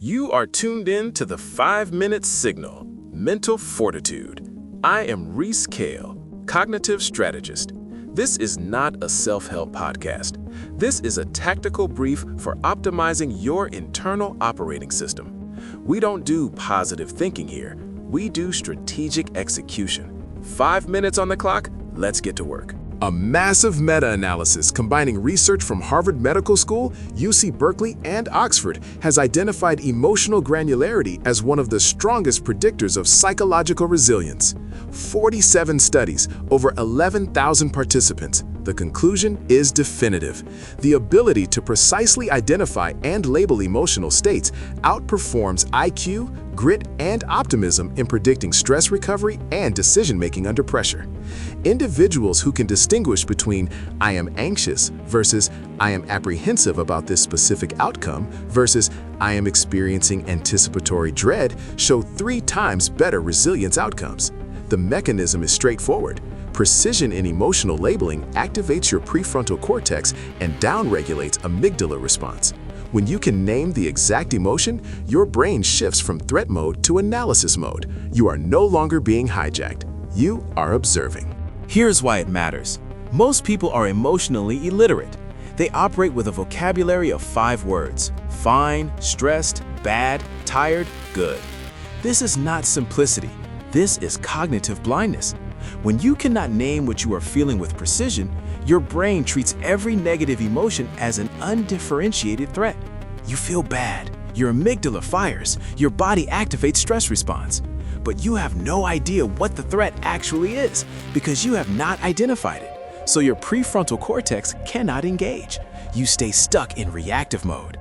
You are tuned in to the 5-Minute Signal, Mental Fortitude. I am Rhys Kael, cognitive strategist. This is not a self-help podcast. This is a tactical brief for optimizing your internal operating system. We don't do positive thinking here. We do strategic execution. 5 minutes on the clock, let's get to work. A massive meta-analysis combining research from Harvard Medical School, UC Berkeley, and Oxford has identified emotional granularity as one of the strongest predictors of psychological resilience. 47 studies, over 11,000 participants. The conclusion is definitive. The ability to precisely identify and label emotional states outperforms IQ, grit, and optimism in predicting stress recovery and decision-making under pressure. Individuals who can distinguish between "I am anxious" versus "I am apprehensive about this specific outcome" versus "I am experiencing anticipatory dread" show 3 times better resilience outcomes. The mechanism is straightforward. Precision in emotional labeling activates your prefrontal cortex and downregulates amygdala response. When you can name the exact emotion, your brain shifts from threat mode to analysis mode. You are no longer being hijacked. You are observing. Here's why it matters. Most people are emotionally illiterate. They operate with a vocabulary of 5 words: fine, stressed, bad, tired, good. This is not simplicity. This is cognitive blindness. When you cannot name what you are feeling with precision, your brain treats every negative emotion as an undifferentiated threat. You feel bad, your amygdala fires, your body activates stress response. But you have no idea what the threat actually is because you have not identified it. So your prefrontal cortex cannot engage. You stay stuck in reactive mode.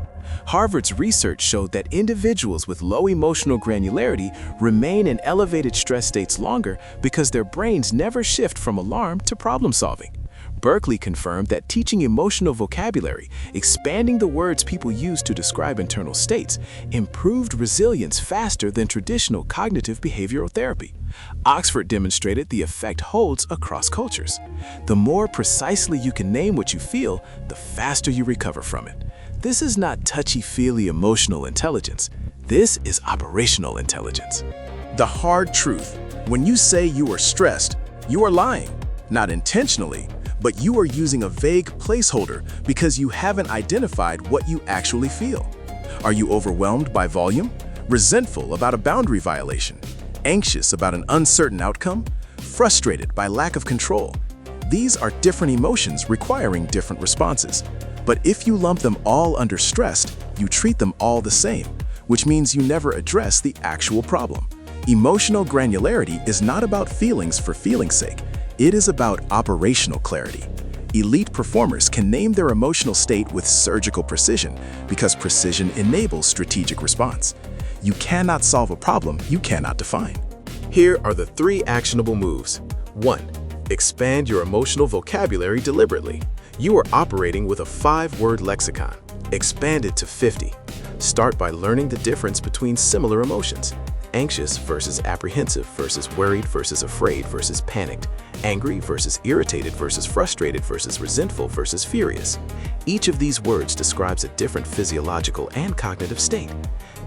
Harvard's research showed that individuals with low emotional granularity remain in elevated stress states longer because their brains never shift from alarm to problem solving. Berkeley confirmed that teaching emotional vocabulary, expanding the words people use to describe internal states, improved resilience faster than traditional cognitive behavioral therapy. Oxford demonstrated the effect holds across cultures. The more precisely you can name what you feel, the faster you recover from it. This is not touchy-feely emotional intelligence. This is operational intelligence. The hard truth: when you say you are stressed, you are lying. Not intentionally, but you are using a vague placeholder because you haven't identified what you actually feel. Are you overwhelmed by volume? Resentful about a boundary violation? Anxious about an uncertain outcome? Frustrated by lack of control? These are different emotions requiring different responses. But if you lump them all under stressed, you treat them all the same, which means you never address the actual problem. Emotional granularity is not about feelings for feeling's sake. It is about operational clarity. Elite performers can name their emotional state with surgical precision because precision enables strategic response. You cannot solve a problem you cannot define. Here are the 3 actionable moves. 1. Expand your emotional vocabulary deliberately. You are operating with a 5-word lexicon. Expand it to 50. Start by learning the difference between similar emotions: anxious versus apprehensive versus worried versus afraid versus panicked, angry versus irritated versus frustrated versus resentful versus furious. Each of these words describes a different physiological and cognitive state.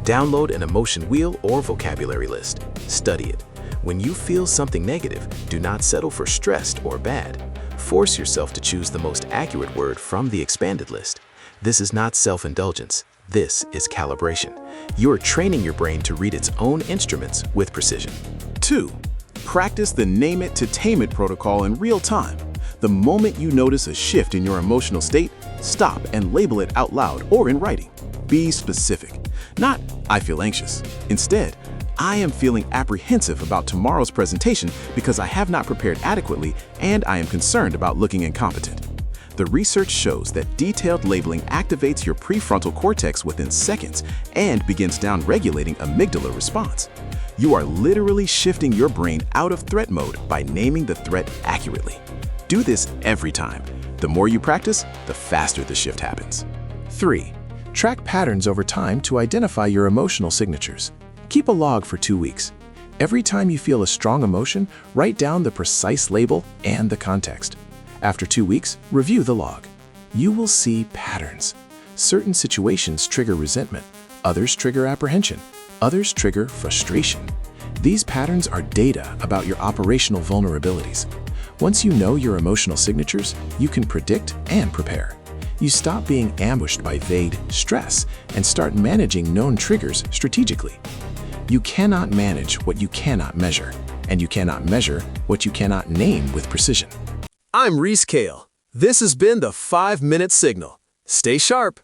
Download an emotion wheel or vocabulary list. Study it. When you feel something negative, do not settle for stressed or bad. Force yourself to choose the most accurate word from the expanded list. This is not self-indulgence. This is calibration. You are training your brain to read its own instruments with precision. 2. Practice the name it to tame it protocol in real time. The moment you notice a shift in your emotional state, stop and label it out loud or in writing. Be specific. Not "I feel anxious." Instead, "I am feeling apprehensive about tomorrow's presentation because I have not prepared adequately and I am concerned about looking incompetent." The research shows that detailed labeling activates your prefrontal cortex within seconds and begins downregulating amygdala response. You are literally shifting your brain out of threat mode by naming the threat accurately. Do this every time. The more you practice, the faster the shift happens. 3. Track patterns over time to identify your emotional signatures. Keep a log for 2 weeks. Every time you feel a strong emotion, write down the precise label and the context. After 2 weeks, review the log. You will see patterns. Certain situations trigger resentment. Others trigger apprehension. Others trigger frustration. These patterns are data about your operational vulnerabilities. Once you know your emotional signatures, you can predict and prepare. You stop being ambushed by vague stress and start managing known triggers strategically. You cannot manage what you cannot measure, and you cannot measure what you cannot name with precision. I'm Rhys Kael. This has been the 5-Minute Signal. Stay sharp.